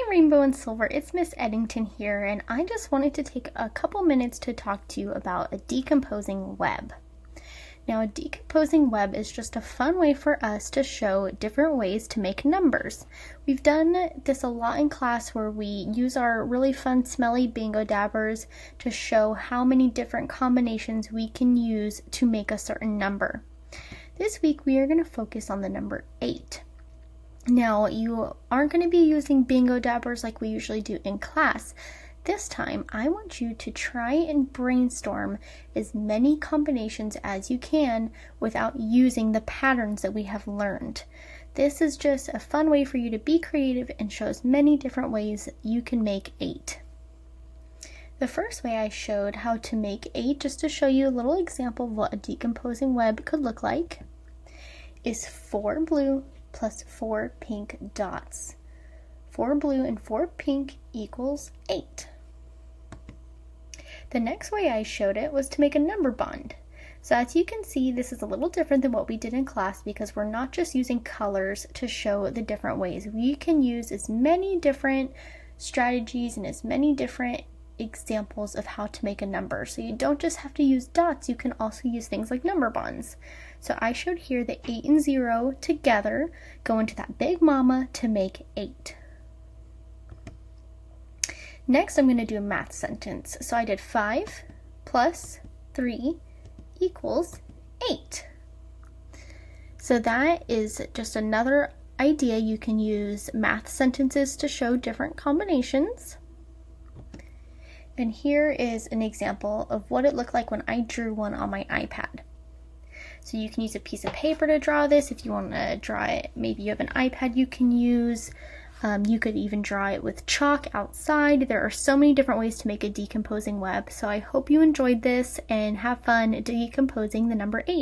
Rainbow and Silver, it's Miss Eddington here, and I just wanted to take a couple minutes to talk to you about a decomposing web. Now, a decomposing web is just a fun way for us to show different ways to make numbers. We've done this a lot in class where we use our really fun smelly bingo dabbers to show how many different combinations we can use to make a certain number. This week we are going to focus on the number 8. Now, you aren't going to be using bingo dabbers like we usually do in class. This time, I want you to try and brainstorm as many combinations as you can without using the patterns that we have learned. This is just a fun way for you to be creative and shows many different ways you can make 8. The first way I showed how to make 8, just to show you a little example of what a decomposing web could look like, is 4 blue plus 4 pink dots. 4 blue and 4 pink equals 8. The next way I showed it was to make a number bond. So as you can see, this is a little different than what we did in class because we're not just using colors to show the different ways. We can use as many different strategies and as many different examples of how to make a number. So you don't just have to use dots, you can also use things like number bonds. So I showed here that 8 and 0 together go into that big mama to make 8. Next, I'm going to do a math sentence. So I did 5 plus 3 equals 8. So that is just another idea. You can use math sentences to show different combinations. And here is an example of what it looked like when I drew one on my iPad. So you can use a piece of paper to draw this. If you want to draw it, maybe you have an iPad you can use. You could even draw it with chalk outside. There are so many different ways to make a decomposing web. So I hope you enjoyed this and have fun decomposing the number 8.